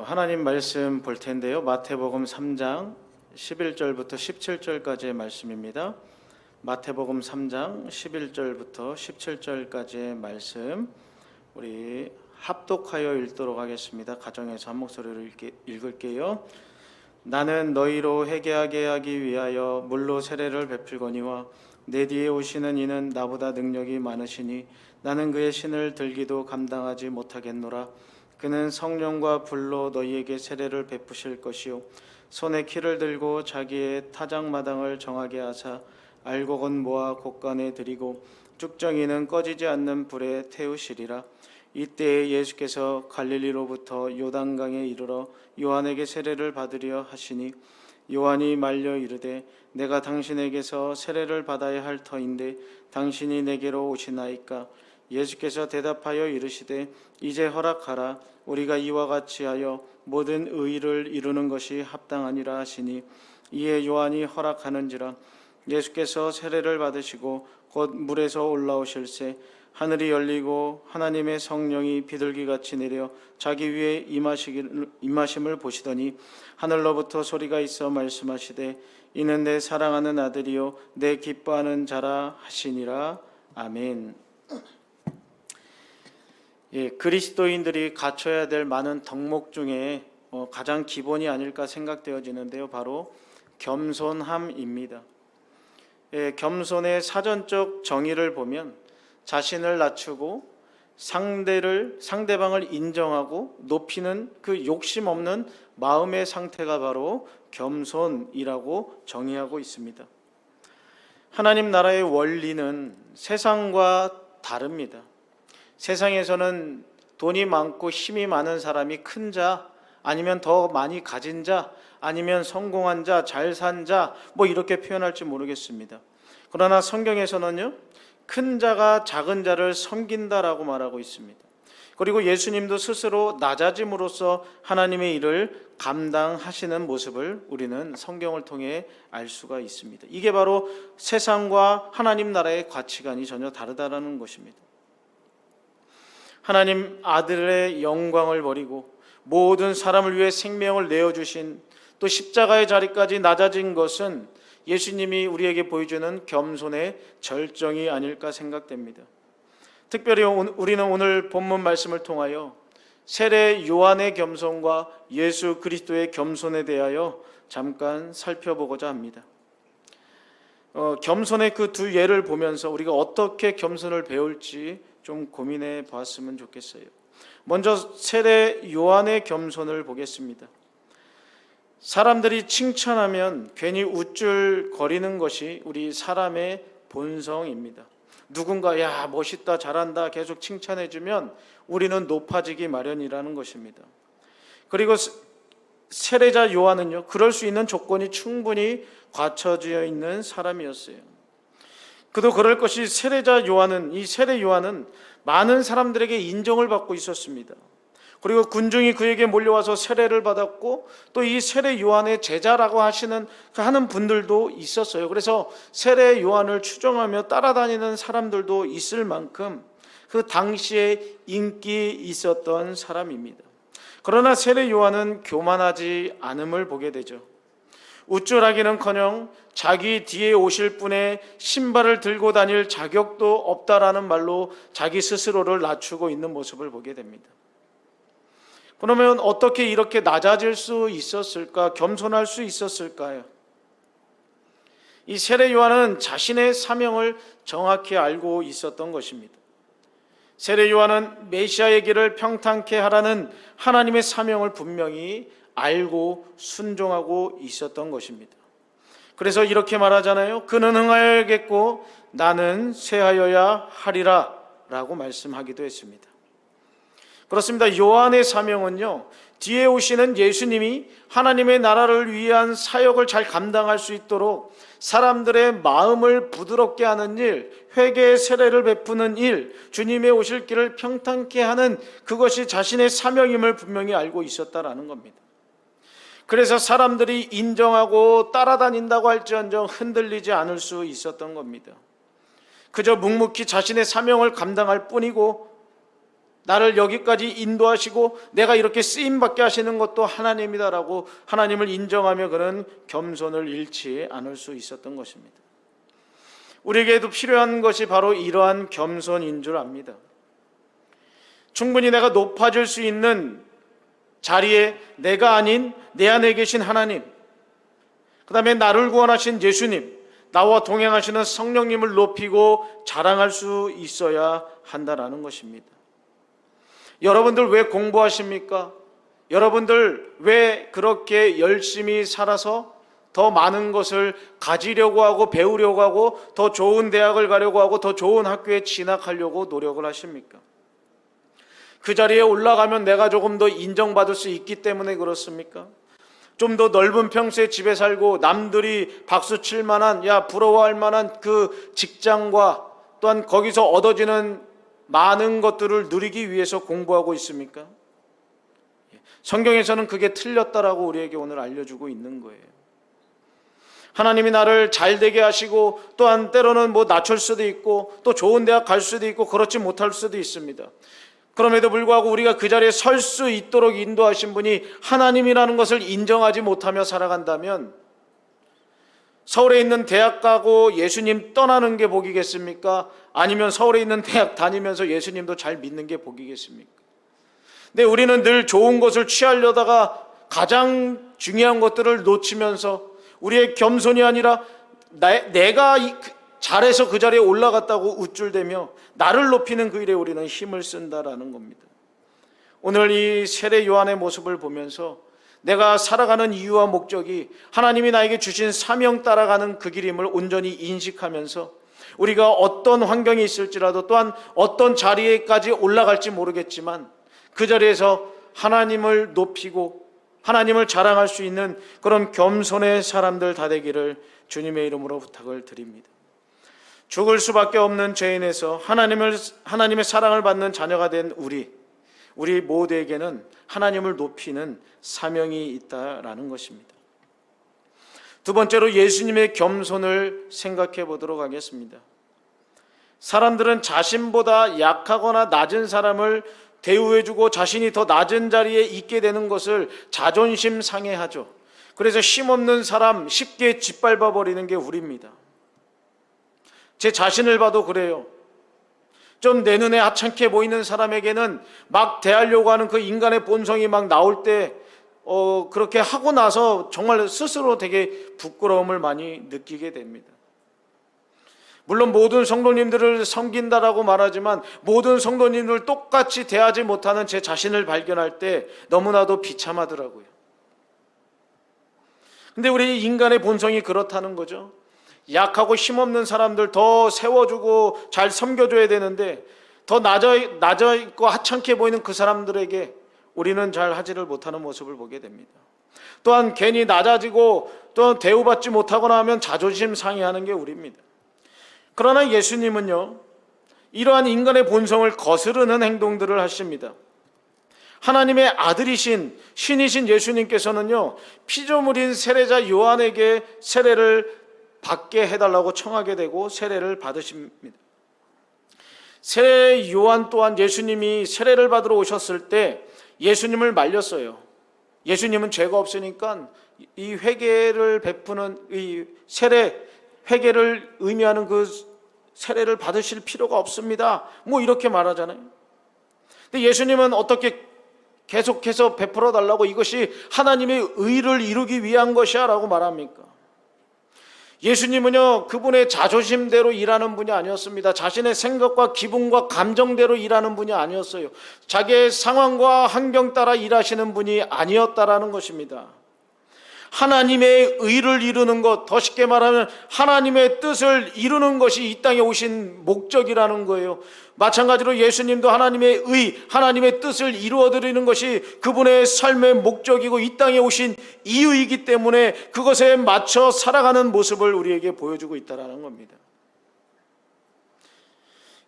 하나님 말씀 볼 텐데요. 마태복음 3장 11절부터 17절까지의 말씀입니다. 마태복음 3장 11절부터 17절까지의 말씀 우리 합독하여 읽도록 하겠습니다. 가정에서 한 목소리로 읽을게요. 나는 너희로 회개하게 하기 위하여 물로 세례를 베풀거니와 내 뒤에 오시는 이는 나보다 능력이 많으시니 나는 그의 신을 들기도 감당하지 못하겠노라. 그는 성령과 불로 너희에게 세례를 베푸실 것이요 손에 키를 들고 자기의 타작마당을 정하게 하사 알곡은 모아 곳간에 들이고 쭉정이는 꺼지지 않는 불에 태우시리라. 이때에 예수께서 갈릴리로부터 요단강에 이르러 요한에게 세례를 받으려 하시니 요한이 말려 이르되 내가 당신에게서 세례를 받아야 할 터인데 당신이 내게로 오시나이까. 예수께서 대답하여 이르시되 이제 허락하라. 우리가 이와 같이 하여 모든 의를 이루는 것이 합당하니라 하시니 이에 요한이 허락하는지라. 예수께서 세례를 받으시고 곧 물에서 올라오실새 하늘이 열리고 하나님의 성령이 비둘기같이 내려 자기 위에 임하심을 보시더니 하늘로부터 소리가 있어 말씀하시되 이는 내 사랑하는 아들이요 내 기뻐하는 자라 하시니라. 아멘. 그리스도인들이 갖춰야 될 많은 덕목 중에 가장 기본이 아닐까 생각되어지는데요. 바로 겸손함입니다. 겸손의 사전적 정의를 보면 자신을 낮추고 상대방을 인정하고 높이는 그 욕심 없는 마음의 상태가 바로 겸손이라고 정의하고 있습니다. 하나님 나라의 원리는 세상과 다릅니다. 세상에서는 돈이 많고 힘이 많은 사람이 큰 자, 아니면 더 많이 가진 자, 아니면 성공한 자, 잘 산 자, 이렇게 표현할지 모르겠습니다. 그러나 성경에서는요, 큰 자가 작은 자를 섬긴다라고 말하고 있습니다. 그리고 예수님도 스스로 낮아짐으로써 하나님의 일을 감당하시는 모습을 우리는 성경을 통해 알 수가 있습니다. 이게 바로 세상과 하나님 나라의 가치관이 전혀 다르다는 것입니다. 하나님 아들의 영광을 버리고 모든 사람을 위해 생명을 내어주신 또 십자가의 자리까지 낮아진 것은 예수님이 우리에게 보여주는 겸손의 절정이 아닐까 생각됩니다. 특별히 우리는 오늘 본문 말씀을 통하여 세례 요한의 겸손과 예수 그리스도의 겸손에 대하여 잠깐 살펴보고자 합니다. 겸손의 그 두 예를 보면서 우리가 어떻게 겸손을 배울지 좀 고민해 봤으면 좋겠어요. 먼저 세례 요한의 겸손을 보겠습니다. 사람들이 칭찬하면 괜히 우쭐거리는 것이 우리 사람의 본성입니다. 누군가 야 멋있다 잘한다 계속 칭찬해주면 우리는 높아지기 마련이라는 것입니다. 그리고 세례자 요한은요, 그럴 수 있는 조건이 충분히 갖춰져 있는 사람이었어요. 그도 그럴 것이 이 세례 요한은 많은 사람들에게 인정을 받고 있었습니다. 그리고 군중이 그에게 몰려와서 세례를 받았고 또 이 세례 요한의 제자라고 하는 분들도 있었어요. 그래서 세례 요한을 추종하며 따라다니는 사람들도 있을 만큼 그 당시에 인기 있었던 사람입니다. 그러나 세례 요한은 교만하지 않음을 보게 되죠. 우쭐하기는커녕 자기 뒤에 오실 분의 신발을 들고 다닐 자격도 없다라는 말로 자기 스스로를 낮추고 있는 모습을 보게 됩니다. 그러면 어떻게 이렇게 낮아질 수 있었을까? 겸손할 수 있었을까요? 이 세례 요한은 자신의 사명을 정확히 알고 있었던 것입니다. 세례 요한은 메시아의 길을 평탄케 하라는 하나님의 사명을 분명히 알고 순종하고 있었던 것입니다. 그래서 이렇게 말하잖아요. 그는 흥하여야겠고 나는 쇠하여야 하리라 라고 말씀하기도 했습니다. 그렇습니다. 요한의 사명은요, 뒤에 오시는 예수님이 하나님의 나라를 위한 사역을 잘 감당할 수 있도록 사람들의 마음을 부드럽게 하는 일, 회개의 세례를 베푸는 일, 주님의 오실 길을 평탄케 하는 그것이 자신의 사명임을 분명히 알고 있었다라는 겁니다. 그래서 사람들이 인정하고 따라다닌다고 할지언정 흔들리지 않을 수 있었던 겁니다. 그저 묵묵히 자신의 사명을 감당할 뿐이고 나를 여기까지 인도하시고 내가 이렇게 쓰임받게 하시는 것도 하나님이다라고 하나님을 인정하며 그는 겸손을 잃지 않을 수 있었던 것입니다. 우리에게도 필요한 것이 바로 이러한 겸손인 줄 압니다. 충분히 내가 높아질 수 있는 자리에 내가 아닌 내 안에 계신 하나님, 그 다음에 나를 구원하신 예수님, 나와 동행하시는 성령님을 높이고 자랑할 수 있어야 한다는 것입니다. 여러분들 왜 공부하십니까? 여러분들 왜 그렇게 열심히 살아서 더 많은 것을 가지려고 하고 배우려고 하고 더 좋은 대학을 가려고 하고 더 좋은 학교에 진학하려고 노력을 하십니까? 그 자리에 올라가면 내가 조금 더 인정받을 수 있기 때문에 그렇습니까? 좀 더 넓은 평수의 집에 살고 남들이 박수 칠 만한, 부러워할 만한 그 직장과 또한 거기서 얻어지는 많은 것들을 누리기 위해서 공부하고 있습니까? 성경에서는 그게 틀렸다라고 우리에게 오늘 알려주고 있는 거예요. 하나님이 나를 잘 되게 하시고 또한 때로는 낮출 수도 있고 또 좋은 대학 갈 수도 있고 그렇지 못할 수도 있습니다. 그럼에도 불구하고 우리가 그 자리에 설 수 있도록 인도하신 분이 하나님이라는 것을 인정하지 못하며 살아간다면 서울에 있는 대학 가고 예수님 떠나는 게 복이겠습니까? 아니면 서울에 있는 대학 다니면서 예수님도 잘 믿는 게 복이겠습니까? 근데 우리는 늘 좋은 것을 취하려다가 가장 중요한 것들을 놓치면서 우리의 겸손이 아니라 내가 잘해서 그 자리에 올라갔다고 우쭐대며 나를 높이는 그 일에 우리는 힘을 쓴다라는 겁니다. 오늘 이 세례 요한의 모습을 보면서 내가 살아가는 이유와 목적이 하나님이 나에게 주신 사명 따라가는 그 길임을 온전히 인식하면서 우리가 어떤 환경이 있을지라도 또한 어떤 자리에까지 올라갈지 모르겠지만 그 자리에서 하나님을 높이고 하나님을 자랑할 수 있는 그런 겸손의 사람들 다 되기를 주님의 이름으로 부탁을 드립니다. 죽을 수밖에 없는 죄인에서 하나님의 사랑을 받는 자녀가 된 우리 모두에게는 하나님을 높이는 사명이 있다라는 것입니다. 두 번째로 예수님의 겸손을 생각해 보도록 하겠습니다. 사람들은 자신보다 약하거나 낮은 사람을 대우해주고 자신이 더 낮은 자리에 있게 되는 것을 자존심 상해하죠. 그래서 힘없는 사람 쉽게 짓밟아 버리는 게 우리입니다. 제 자신을 봐도 그래요. 좀 내 눈에 하찮게 보이는 사람에게는 막 대하려고 하는 그 인간의 본성이 막 나올 때 그렇게 하고 나서 정말 스스로 되게 부끄러움을 많이 느끼게 됩니다. 물론 모든 성도님들을 섬긴다라고 말하지만 모든 성도님들 똑같이 대하지 못하는 제 자신을 발견할 때 너무나도 비참하더라고요. 근데 우리 인간의 본성이 그렇다는 거죠. 약하고 힘없는 사람들 더 세워주고 잘 섬겨줘야 되는데 더 낮아 있고 하찮게 보이는 그 사람들에게 우리는 잘 하지를 못하는 모습을 보게 됩니다. 또한 괜히 낮아지고 또 대우받지 못하거나 하면 자존심 상해하는 게 우리입니다. 그러나 예수님은요, 이러한 인간의 본성을 거스르는 행동들을 하십니다. 하나님의 아들이신 신이신 예수님께서는요, 피조물인 세례자 요한에게 세례를 받게 해달라고 청하게 되고 세례를 받으십니다. 세례 요한 또한 예수님이 세례를 받으러 오셨을 때 예수님을 말렸어요. 예수님은 죄가 없으니까 이 회개를 베푸는 이 세례, 회개를 의미하는 그 세례를 받으실 필요가 없습니다. 이렇게 말하잖아요. 근데 예수님은 어떻게 계속해서 베풀어 달라고 이것이 하나님의 의를 이루기 위한 것이야 라고 말합니까? 예수님은요, 그분의 자존심대로 일하는 분이 아니었습니다. 자신의 생각과 기분과 감정대로 일하는 분이 아니었어요. 자기의 상황과 환경 따라 일하시는 분이 아니었다라는 것입니다. 하나님의 의를 이루는 것, 더 쉽게 말하면 하나님의 뜻을 이루는 것이 이 땅에 오신 목적이라는 거예요. 마찬가지로 예수님도 하나님의 의, 하나님의 뜻을 이루어드리는 것이 그분의 삶의 목적이고 이 땅에 오신 이유이기 때문에 그것에 맞춰 살아가는 모습을 우리에게 보여주고 있다는 겁니다.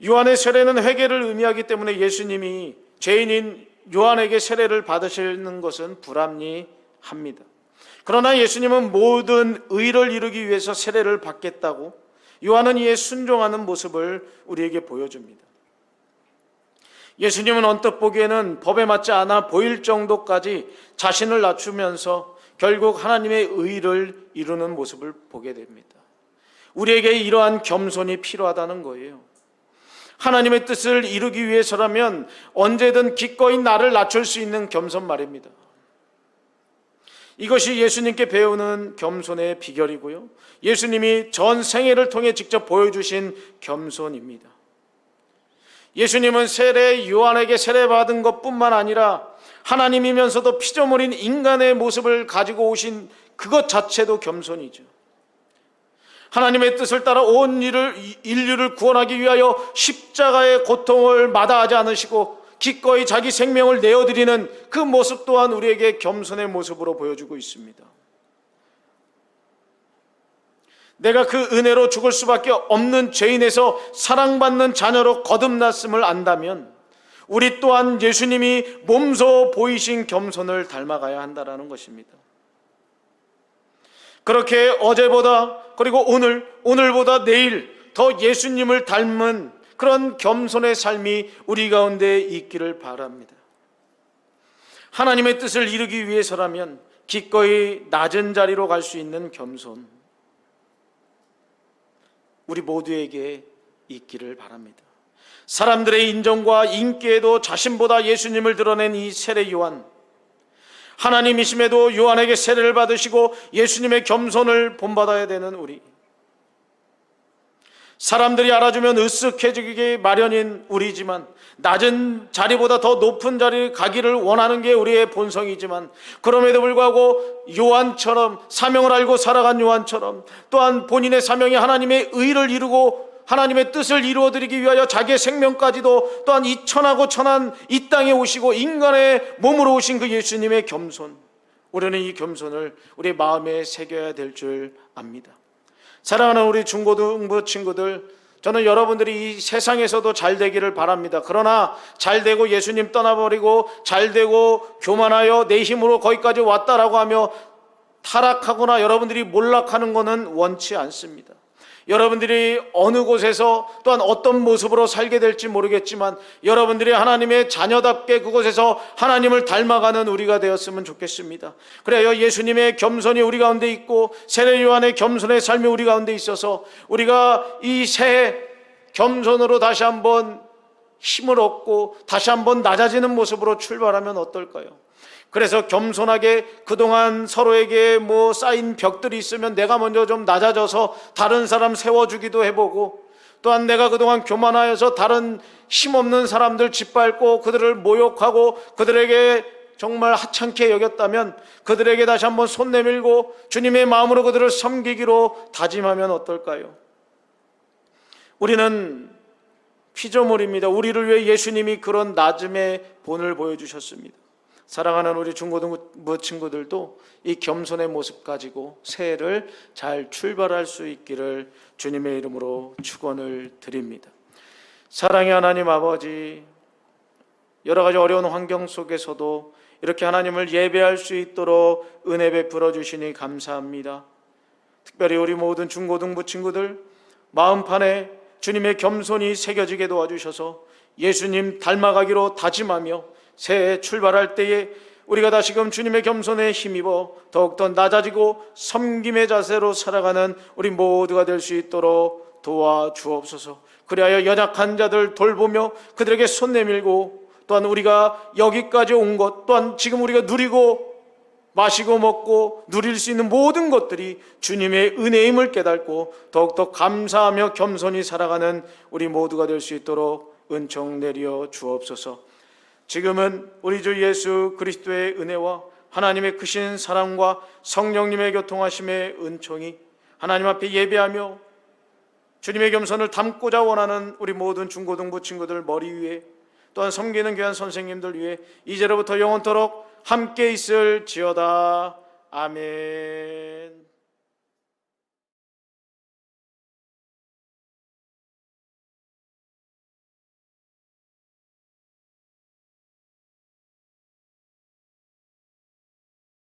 요한의 세례는 회개를 의미하기 때문에 예수님이 죄인인 요한에게 세례를 받으시는 것은 불합리합니다. 그러나 예수님은 모든 의를 이루기 위해서 세례를 받겠다고 요한은 이에 순종하는 모습을 우리에게 보여줍니다. 예수님은 언뜻 보기에는 법에 맞지 않아 보일 정도까지 자신을 낮추면서 결국 하나님의 의를 이루는 모습을 보게 됩니다. 우리에게 이러한 겸손이 필요하다는 거예요. 하나님의 뜻을 이루기 위해서라면 언제든 기꺼이 나를 낮출 수 있는 겸손 말입니다. 이것이 예수님께 배우는 겸손의 비결이고요, 예수님이 전 생애를 통해 직접 보여주신 겸손입니다. 예수님은 세례 요한에게 세례받은 것뿐만 아니라 하나님이면서도 피조물인 인간의 모습을 가지고 오신 그것 자체도 겸손이죠. 하나님의 뜻을 따라 온 인류를 구원하기 위하여 십자가의 고통을 마다하지 않으시고 기꺼이 자기 생명을 내어드리는 그 모습 또한 우리에게 겸손의 모습으로 보여주고 있습니다. 내가 그 은혜로 죽을 수밖에 없는 죄인에서 사랑받는 자녀로 거듭났음을 안다면 우리 또한 예수님이 몸소 보이신 겸손을 닮아가야 한다는 것입니다. 그렇게 어제보다, 그리고 오늘보다 내일 더 예수님을 닮은 그런 겸손의 삶이 우리 가운데 있기를 바랍니다. 하나님의 뜻을 이루기 위해서라면 기꺼이 낮은 자리로 갈 수 있는 겸손, 우리 모두에게 있기를 바랍니다. 사람들의 인정과 인기에도 자신보다 예수님을 드러낸 이 세례 요한, 하나님이심에도 요한에게 세례를 받으시고 예수님의 겸손을 본받아야 되는 우리, 사람들이 알아주면 으쓱해지기 마련인 우리지만 낮은 자리보다 더 높은 자리에 가기를 원하는 게 우리의 본성이지만, 그럼에도 불구하고 요한처럼, 사명을 알고 살아간 요한처럼, 또한 본인의 사명이 하나님의 의를 이루고 하나님의 뜻을 이루어드리기 위하여 자기의 생명까지도 또한 이 천하고 천한 이 땅에 오시고 인간의 몸으로 오신 그 예수님의 겸손, 우리는 이 겸손을 우리 마음에 새겨야 될 줄 압니다. 사랑하는 우리 중고등부 친구들, 저는 여러분들이 이 세상에서도 잘 되기를 바랍니다. 그러나 잘 되고 예수님 떠나버리고 잘 되고 교만하여 내 힘으로 거기까지 왔다라고 하며 타락하거나 여러분들이 몰락하는 것은 원치 않습니다. 여러분들이 어느 곳에서 또한 어떤 모습으로 살게 될지 모르겠지만 여러분들이 하나님의 자녀답게 그곳에서 하나님을 닮아가는 우리가 되었으면 좋겠습니다. 그래요, 예수님의 겸손이 우리 가운데 있고 세례 요한의 겸손의 삶이 우리 가운데 있어서 우리가 이 새해 겸손으로 다시 한번 힘을 얻고 다시 한번 낮아지는 모습으로 출발하면 어떨까요? 그래서 겸손하게 그동안 서로에게 쌓인 벽들이 있으면 내가 먼저 좀 낮아져서 다른 사람 세워주기도 해보고, 또한 내가 그동안 교만하여서 다른 힘없는 사람들 짓밟고 그들을 모욕하고 그들에게 정말 하찮게 여겼다면 그들에게 다시 한번 손 내밀고 주님의 마음으로 그들을 섬기기로 다짐하면 어떨까요? 우리는 피조물입니다. 우리를 위해 예수님이 그런 낮음의 본을 보여주셨습니다. 사랑하는 우리 중고등부 친구들도 이 겸손의 모습 가지고 새해를 잘 출발할 수 있기를 주님의 이름으로 축원을 드립니다. 사랑의 하나님 아버지, 여러 가지 어려운 환경 속에서도 이렇게 하나님을 예배할 수 있도록 은혜 베풀어 주시니 감사합니다. 특별히 우리 모든 중고등부 친구들 마음판에 주님의 겸손이 새겨지게 도와주셔서 예수님 닮아가기로 다짐하며 새해 출발할 때에 우리가 다시금 주님의 겸손에 힘입어 더욱더 낮아지고 섬김의 자세로 살아가는 우리 모두가 될 수 있도록 도와주옵소서. 그리하여 연약한 자들 돌보며 그들에게 손 내밀고, 또한 우리가 여기까지 온 것, 또한 지금 우리가 누리고 마시고 먹고 누릴 수 있는 모든 것들이 주님의 은혜임을 깨닫고 더욱더 감사하며 겸손히 살아가는 우리 모두가 될 수 있도록 은총 내려 주옵소서. 지금은 우리 주 예수 그리스도의 은혜와 하나님의 크신 사랑과 성령님의 교통하심의 은총이 하나님 앞에 예배하며 주님의 겸손을 담고자 원하는 우리 모든 중고등부 친구들 머리 위에, 또한 섬기는 귀한 선생님들 위해 이제로부터 영원토록 함께 있을지어다. 아멘.